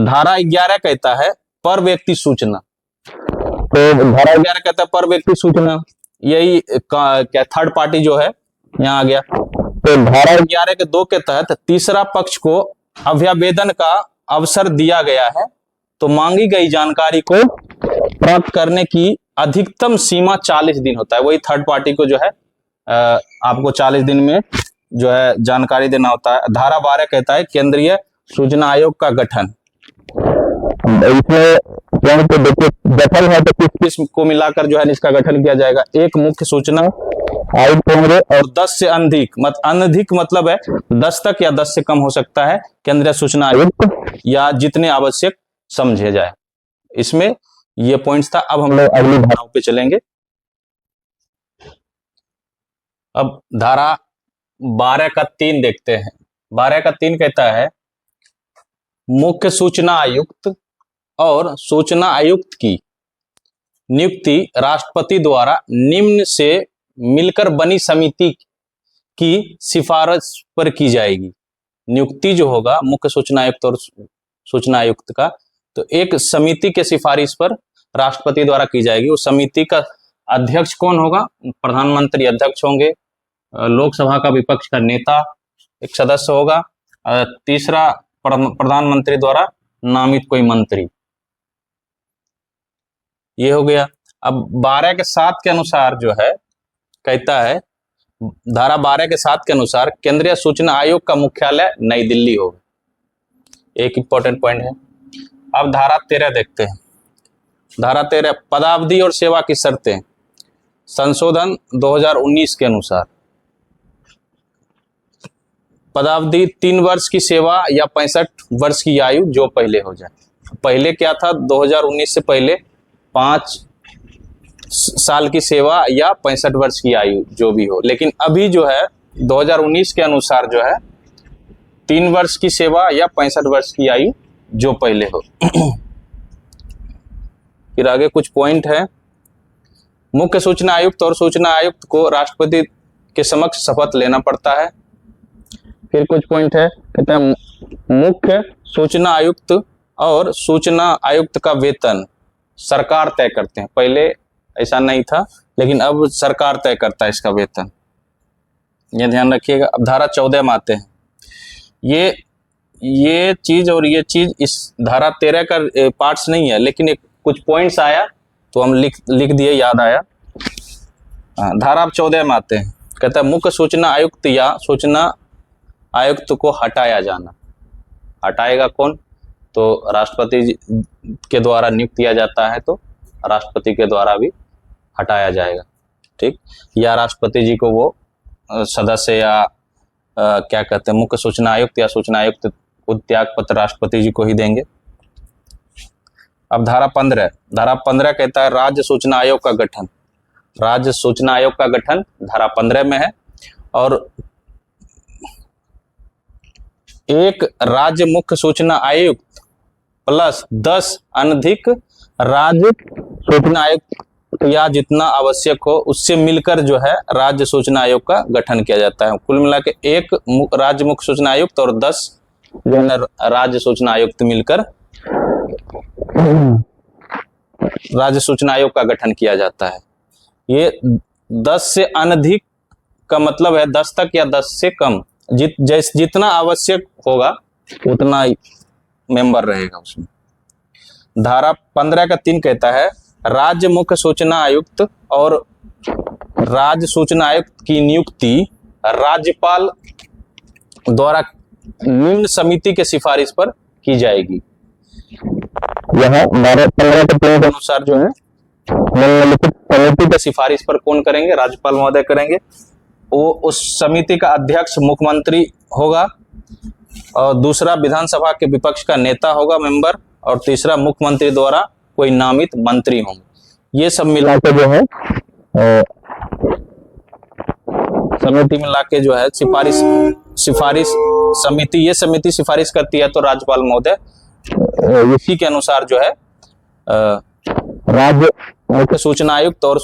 धारा 11 कहता है पर व्यक्ति सूचना, तो धारा 11 कहता है पर व्यक्ति सूचना, यही क्या थर्ड पार्टी जो है यहाँ आ गया। तो धारा 11 के 2 के तहत तीसरा पक्ष को अभ्यावेदन का अवसर दिया गया है, तो मांगी गई जानकारी को प्राप्त करने की अधिकतम सीमा 40 दिन होता है। वही थर्ड पार्टी को जो है आपको 40 दिन में जो है जानकारी देना होता है। धारा 12 कहता है केंद्रीय सूचना आयोग का गठन, इसमें गठन है तो किस किस को मिलाकर जो है इसका गठन किया जाएगा। एक मुख्य सूचना आयुक्त होंगे और 10 से अनधिक मतलब है 10 तक या 10 से कम हो सकता है केंद्रीय सूचना आयुक्त, या जितने आवश्यक समझे जाए। इसमें ये पॉइंट्स था। अब हम लोग अगली धाराओं पे चलेंगे। अब धारा 12 का 3 देखते हैं। 12 का 3 कहता है मुख्य सूचना आयुक्त और सूचना आयुक्त की नियुक्ति राष्ट्रपति द्वारा निम्न से मिलकर बनी समिति की सिफारिश पर की जाएगी। नियुक्ति जो होगा मुख्य सूचना आयुक्त और सूचना आयुक्त का, तो एक समिति के सिफारिश पर राष्ट्रपति द्वारा की जाएगी। उस समिति का अध्यक्ष कौन होगा, प्रधानमंत्री अध्यक्ष होंगे, लोकसभा का विपक्ष का नेता एक सदस्य होगा, तीसरा प्रधानमंत्री द्वारा नामित कोई मंत्री, ये हो गया। अब 12 के 7 के अनुसार जो है कहता है धारा 12 के 7 के अनुसार केंद्रीय सूचना आयोग का मुख्यालय नई दिल्ली होगा। एक इंपॉर्टेंट पॉइंट है। अब धारा 13 देखते हैं। धारा 13 पदावधि और सेवा की शर्तें। संशोधन 2019 के अनुसार पदावधि 3 वर्ष की सेवा या 65 वर्ष की आयु जो पहले हो जाए। पहले क्या था, 2019 से पहले 5 साल की सेवा या 65 वर्ष की आयु जो भी हो, लेकिन अभी जो है 2019 के अनुसार जो है 3 वर्ष की सेवा या 65 वर्ष की आयु जो पहले हो। फिर आगे कुछ पॉइंट है। मुख्य सूचना आयुक्त और सूचना आयुक्त को राष्ट्रपति के समक्ष शपथ लेना पड़ता है। फिर कुछ पॉइंट है, कहते हैं मुख्य सूचना आयुक्त और सूचना आयुक्त का वेतन सरकार तय करते हैं। पहले ऐसा नहीं था, लेकिन अब सरकार तय करता है इसका वेतन, ये ध्यान रखिएगा। अब धारा 14 में आते हैं। ये चीज और ये चीज इस धारा 13 का पार्ट्स नहीं है, लेकिन एक कुछ पॉइंट्स आया तो हम लिख दिए, याद आया। धारा 14 में आते हैं। कहता है मुख्य सूचना आयुक्त या सूचना आयुक्त को हटाया जाना। हटाएगा कौन? तो राष्ट्रपति के द्वारा नियुक्त किया जाता है, तो राष्ट्रपति के द्वारा भी हटाया जाएगा, ठीक। या राष्ट्रपति जी को वो सदस्य या क्या कहते हैं मुख्य सूचना आयुक्त या सूचना आयुक्त को त्याग पत्र राष्ट्रपति जी को ही देंगे। अब धारा 15 कहता है राज्य सूचना आयोग का गठन। राज्य सूचना आयोग का गठन धारा 15 में है। और एक राज्य मुख्य सूचना आयुक्त प्लस 10 अनधिक राज्य सूचना आयुक्त या जितना आवश्यक हो उससे मिलकर जो है राज्य सूचना आयोग का गठन किया जाता है। कुल मिला के एक राज्य मुख्य सूचना आयुक्त और 10 जो है राज्य सूचना आयुक्त मिलकर राज्य सूचना आयोग का गठन किया जाता है। ये 10 से अनधिक का मतलब है 10 तक या 10 से कम, जितना आवश्यक होगा उतना मेंबर रहेगा उसमें। धारा 15 का 3 कहता है राज्य मुख्य सूचना आयुक्त और राज्य सूचना आयुक्त की नियुक्ति राज्यपाल द्वारा निम्न समिति के सिफारिश पर की जाएगी। यह धारा 15 के 3 के अनुसार जो है निम्नलिखित समिति के सिफारिश पर कौन करेंगे? राज्यपाल महोदय करेंगे। वो उस समिति का अध्यक्ष मुख्यमंत्री होगा, और दूसरा विधानसभा के विपक्ष का नेता होगा मेंबर, और तीसरा मुख्यमंत्री द्वारा कोई नामित मंत्री होंगे। ये सब मिला के जो है समिति मिला के जो है सिफारिश समिति, ये समिति सिफारिश करती है तो राज्यपाल महोदय इसी के अनुसार जो है राज्य मुख्य सूचना आयुक्त और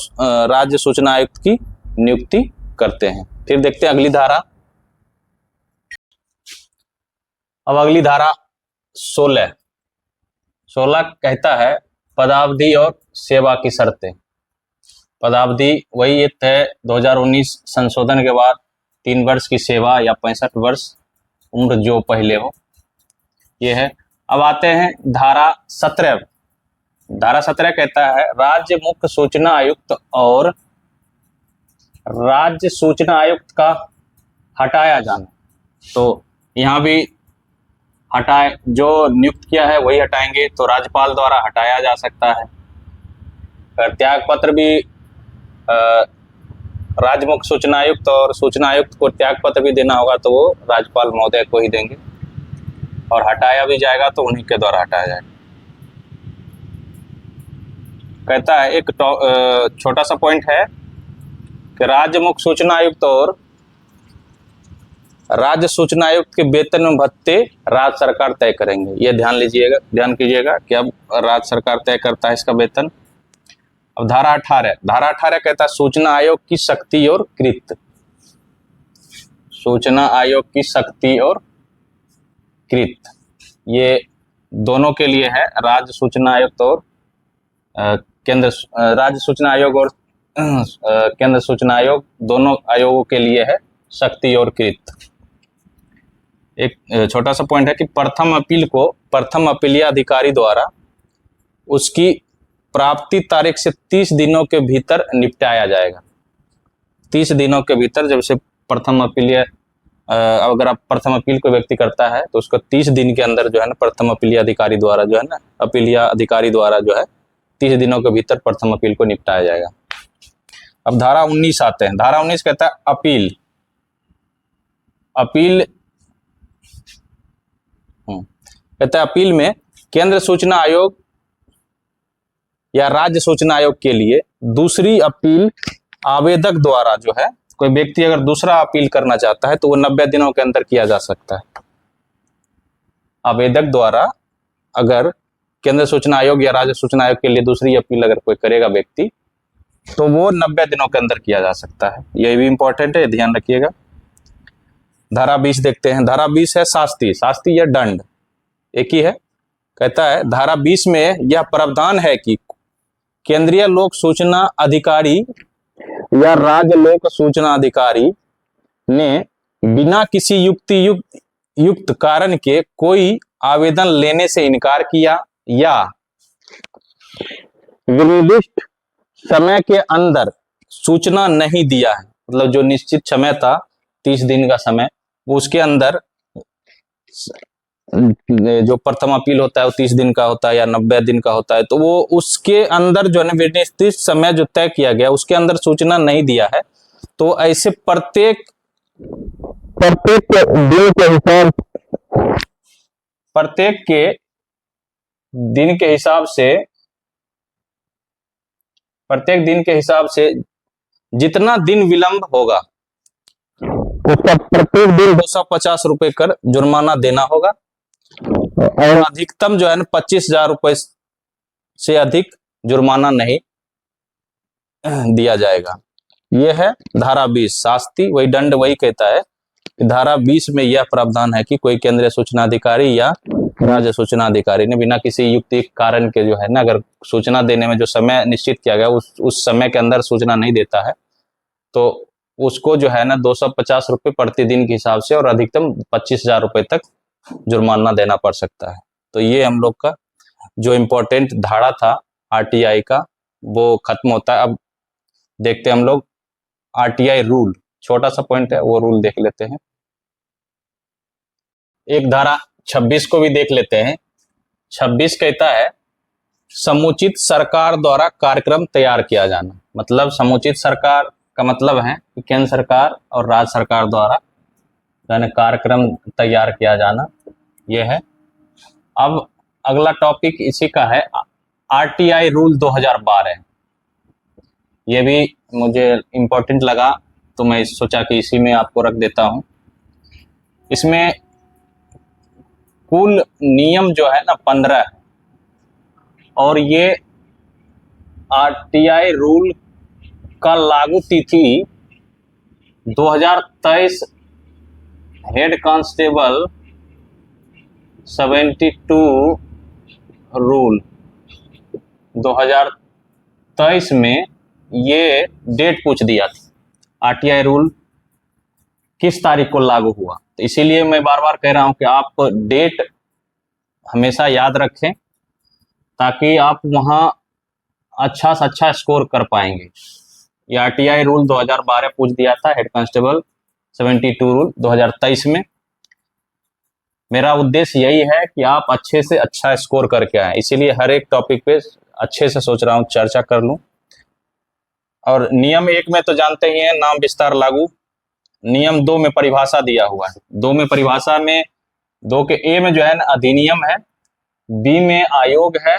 राज्य सूचना आयुक्त की नियुक्ति करते हैं। फिर देखते हैं अगली धारा। अब अगली धारा 16 कहता है पदावधि और सेवा की शर्तें। पदावधि वही एक है 2019 संशोधन के बाद 3 वर्ष की सेवा या 65 वर्ष उम्र जो पहले हो, ये है। अब आते हैं धारा 17। धारा 17 कहता है राज्य मुख्य सूचना आयुक्त और राज्य सूचना आयुक्त का हटाया जाना। तो यहाँ भी हटाए, जो नियुक्त किया है वही हटाएंगे, तो राज्यपाल द्वारा हटाया जा सकता है। फिर त्याग पत्र भी राज्य मुख्य सूचना आयुक्त और सूचना आयुक्त को त्याग पत्र भी देना होगा, तो वो राज्यपाल महोदय को ही देंगे, और हटाया भी जाएगा तो उन्हीं के द्वारा हटाया जाएगा। कहता है एक छोटा सा पॉइंट है कि राज्य मुख्य सूचना आयुक्त और राज्य सूचना आयुक्त के वेतन में भत्ते राज्य सरकार तय करेंगे। ये ध्यान कीजिएगा कि अब राज्य सरकार तय करता है इसका वेतन। अब धारा 18 कहता है सूचना आयोग की शक्ति और कृत्य। सूचना आयोग की शक्ति और कृत्य ये दोनों के लिए है, राज्य सूचना आयुक्त और राज्य सूचना आयोग और केंद्र सूचना आयोग, दोनों आयोगों के लिए है शक्ति और कृत्य। एक छोटा सा पॉइंट है कि प्रथम अपील को प्रथम अपीलीय अधिकारी द्वारा उसकी प्राप्ति तारीख से 30 दिनों के भीतर निपटाया जाएगा। 30 दिनों के भीतर, जब से प्रथम अपील अगर आप प्रथम अपील कोई व्यक्ति करता है तो उसको 30 दिन के अंदर जो है ना प्रथम अपीलीय अधिकारी द्वारा जो है ना अपीलीय अधिकारी द्वारा जो है 30 दिनों के भीतर प्रथम अपील को निपटाया जाएगा। अब धारा 19 आते हैं। धारा 19 कहता है अपील कहता है अपील में केंद्र सूचना आयोग या राज्य सूचना आयोग के लिए दूसरी अपील आवेदक द्वारा जो है, कोई व्यक्ति अगर दूसरा अपील करना चाहता है तो वो 90 दिनों के अंदर किया जा सकता है। आवेदक द्वारा अगर केंद्र सूचना आयोग या राज्य सूचना आयोग के लिए दूसरी अपील अगर कोई करेगा व्यक्ति तो वो 90 दिनों के अंदर किया जा सकता है। ये भी इंपॉर्टेंट है, ध्यान रखिएगा। धारा 20 देखते हैं। धारा 20 है शास्ति या दंड, एक ही है। कहता है धारा 20 में यह प्रावधान है कि केंद्रीय लोक सूचना अधिकारी या राज्य लोक सूचना अधिकारी ने बिना किसी युक्त कारण के कोई आवेदन लेने से इनकार किया या निर्दिष्ट समय के अंदर सूचना नहीं दिया है, मतलब जो निश्चित समय था 30 दिन का समय, वो उसके अंदर जो प्रथम अपील होता है वो 30 दिन का होता है या 90 दिन का होता है, तो वो उसके अंदर जो है निश्चित समय जो तय किया गया उसके अंदर सूचना नहीं दिया है, तो ऐसे प्रत्येक दिन के हिसाब से जितना दिन विलंब होगा उसका प्रत्येक दिन 250 रुपए कर जुर्माना देना होगा और अधिकतम जो है ना 25,000 रुपए से अधिक जुर्माना नहीं दिया जाएगा। यह है धारा 20 शास्ति वही दंड वही कहता है कि धारा 20 में यह प्रावधान है कि कोई केंद्रीय सूचना अधिकारी या राज्य सूचना अधिकारी ने बिना किसी युक्ति कारण के जो है ना अगर सूचना देने में जो समय निश्चित किया गया उस समय के अंदर सूचना नहीं देता है तो उसको जो है ना 250 रुपए प्रतिदिन के हिसाब से और अधिकतम 25,000 रुपए तक जुर्माना देना पड़ सकता है। तो ये हम लोग का जो इम्पोर्टेंट धारा था आरटीआई का वो खत्म होता है। अब देखते हैं हम लोग आरटीआई रूल, छोटा सा पॉइंट है वो रूल देख लेते हैं। एक धारा 26 को भी देख लेते हैं। 26 कहता है समुचित सरकार द्वारा कार्यक्रम तैयार किया जाना, मतलब समुचित सरकार का मतलब है कि केंद्र सरकार और राज्य सरकार द्वारा कार्यक्रम तैयार किया जाना, यह है। अब अगला टॉपिक इसी का है आरटीआई रूल 2012। ये भी मुझे इम्पोर्टेंट लगा तो मैं सोचा कि इसी में आपको रख देता हूं। इसमें कुल नियम जो है ना 15 है और ये आरटीआई रूल का लागू तिथि 2023 हेड कांस्टेबल 72 रूल 2023 में ये डेट पूछ दिया था आरटीआई रूल किस तारीख को लागू हुआ। तो इसीलिए मैं बार बार कह रहा हूं कि आप डेट हमेशा याद रखें ताकि आप वहां अच्छा से अच्छा स्कोर कर पाएंगे। ये आरटीआई रूल 2012 पूछ दिया था हेड कांस्टेबल 72 रूल 2023 में। मेरा उद्देश्य यही है कि आप अच्छे से अच्छा स्कोर करके आए, इसीलिए हर एक टॉपिक पे अच्छे से सोच रहा हूँ चर्चा कर लूं। और नियम 1 में तो जानते ही हैं नाम विस्तार लागू। नियम 2 में परिभाषा दिया हुआ है। 2 में परिभाषा में 2 के ए में जो है ना अधिनियम है, बी में आयोग है,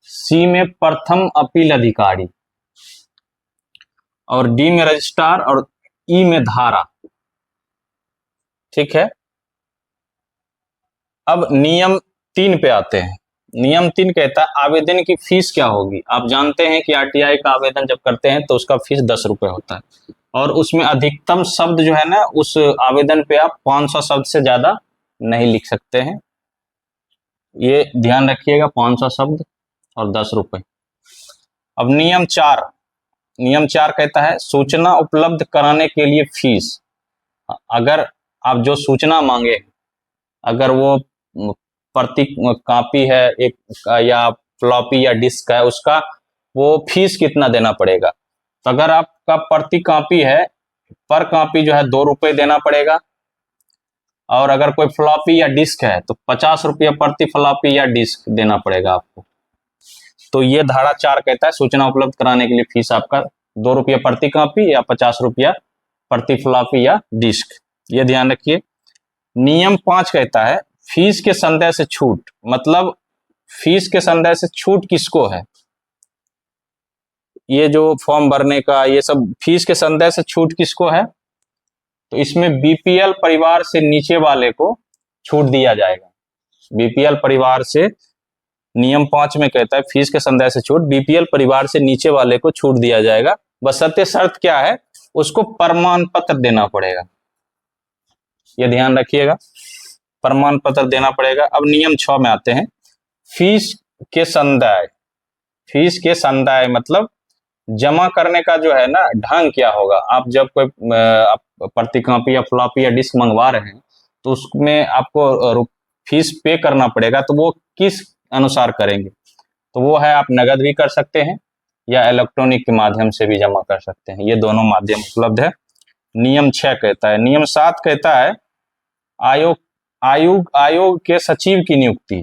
सी में प्रथम अपील अधिकारी और डी में रजिस्ट्रार और ई में धारा। ठीक है। अब नियम 3 पे आते हैं। नियम 3 कहता है आवेदन की फीस क्या होगी। आप जानते हैं कि आरटीआई का आवेदन जब करते हैं तो उसका फीस 10 रुपए होता है और उसमें अधिकतम शब्द जो है ना उस आवेदन पे आप 500 शब्द से ज्यादा नहीं लिख सकते हैं, ये ध्यान रखिएगा, 500 शब्द और 10 रुपए। अब नियम 4 कहता है सूचना उपलब्ध कराने के लिए फीस। अगर आप जो सूचना मांगे, अगर वो प्रति कॉपी है एक या फ्लॉपी या डिस्क है, उसका वो फीस कितना देना पड़ेगा। तो अगर आपका प्रति कॉपी है, पर कॉपी जो है 2 रुपये देना पड़ेगा, और अगर कोई फ्लॉपी या डिस्क है तो 50 रुपये प्रति फ्लॉपी या डिस्क देना पड़ेगा आपको। तो ये धारा 4 कहता है सूचना उपलब्ध कराने के लिए फीस आपका 2 रुपये प्रति कॉपी या 50 रुपया प्रति फ्लॉपी या डिस्क, ये ध्यान रखिए। नियम 5 कहता है फीस के संदेह से छूट, मतलब फीस के संदेह से छूट किसको है? ये जो फॉर्म भरने का ये सब फीस के संदेह से छूट किसको है? तो इसमें बीपीएल परिवार से नीचे वाले को छूट दिया जाएगा। बीपीएल परिवार से, नियम 5 में कहता है फीस के संदेह से छूट, बीपीएल परिवार से नीचे वाले को छूट दिया जाएगा, बशर्ते शर्त क्या है? उसको प्रमाण पत्र देना पड़ेगा, ये ध्यान रखिएगा, प्रमाण पत्र देना पड़ेगा। अब नियम 6 में आते हैं, फीस के संदाय। फीस के संदाय मतलब जमा करने का जो है ना ढंग क्या होगा? आप जब कोई प्रति कॉपी या फ्लॉपी या डिस्क मंगवा रहे हैं तो उसमें आपको फीस पे करना पड़ेगा, तो वो किस अनुसार करेंगे? तो वो है, आप नगद भी कर सकते हैं या इलेक्ट्रॉनिक के माध्यम से भी जमा कर सकते हैं, ये दोनों माध्यम उपलब्ध है। नियम 6 कहता है। नियम 7 कहता है आयोग के सचिव की नियुक्ति।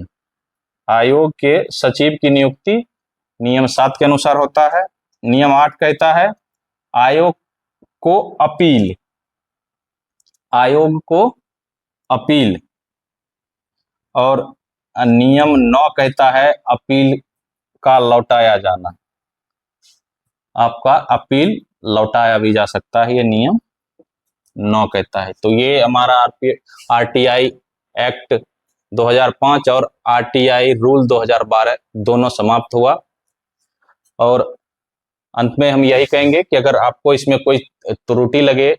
आयोग के सचिव की नियुक्ति नियम 7 के अनुसार होता है। नियम 8 कहता है आयोग को अपील, आयोग को अपील। और नियम 9 कहता है अपील का लौटाया जाना, आपका अपील लौटाया भी जा सकता है, ये नियम 9 कहता है। तो ये हमारा आरटीआई एक्ट 2005 और आरटीआई रूल 2012 दोनों समाप्त हुआ। और अंत में हम यही कहेंगे कि अगर आपको इसमें कोई त्रुटि लगे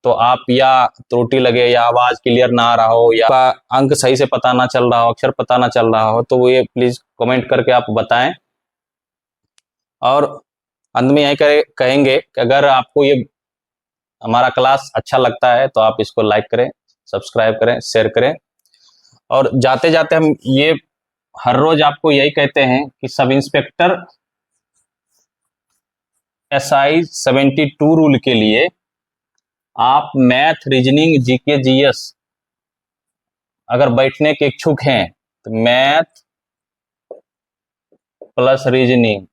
तो आप, या त्रुटि लगे या आवाज क्लियर ना आ रहा हो या अंक सही से पता ना चल रहा हो, अक्षर पता ना चल रहा हो, तो वो ये प्लीज कमेंट करके आप बताएं। और अंत में यही कहेंगे कि अगर आपको ये हमारा क्लास अच्छा लगता है तो आप इसको लाइक करें, सब्सक्राइब करें, शेयर करें। और जाते जाते हम ये हर रोज आपको यही कहते हैं कि सब इंस्पेक्टर SI 72 रूल के लिए आप मैथ, रीजनिंग, जीके, जीएस अगर बैठने के इच्छुक हैं तो math plus reasoning,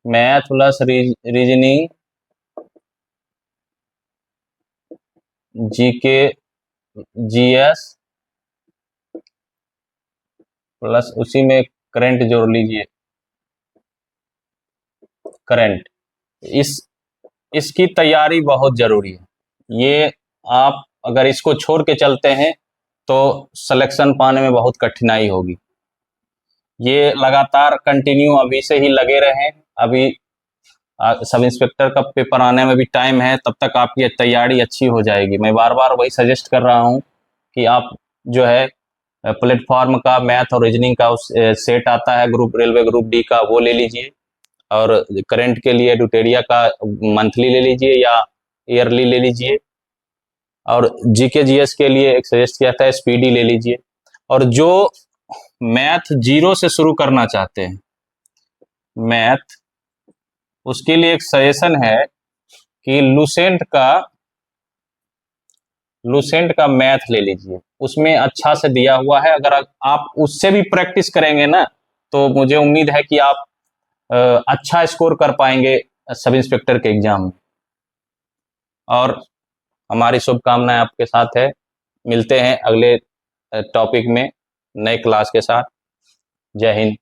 math plus reasoning, GK, GS plus उसी में करंट जोड़ लीजिए, करंट, इसकी तैयारी बहुत जरूरी है। ये आप अगर इसको छोड़ के चलते हैं तो सिलेक्शन पाने में बहुत कठिनाई होगी। ये लगातार कंटिन्यू अभी से ही लगे रहें, अभी सब इंस्पेक्टर का पेपर आने में भी टाइम है, तब तक आपकी तैयारी अच्छी हो जाएगी। मैं बार बार वही सजेस्ट कर रहा हूँ कि आप जो है प्लेटफॉर्म का मैथ और रीजनिंग का उस सेट आता है ग्रुप रेलवे ग्रुप डी का, वो ले लीजिए। और करंट के लिए ड्यूटेरिया का मंथली ले लीजिए या ईयरली ले लीजिए। और जीके जीएस के लिए एक सजेस्ट किया था स्पीडी ले लीजिए। और जो मैथ 0 से शुरू करना चाहते हैं मैथ, उसके लिए एक सजेशन है कि लुसेंट का मैथ ले लीजिए, उसमें अच्छा से दिया हुआ है। अगर आप उससे भी प्रैक्टिस करेंगे ना तो मुझे उम्मीद है कि आप अच्छा स्कोर कर पाएंगे सब इंस्पेक्टर के एग्जाम में। और हमारी शुभकामनाएं आपके साथ है। मिलते हैं अगले टॉपिक में नए क्लास के साथ। जय हिंद।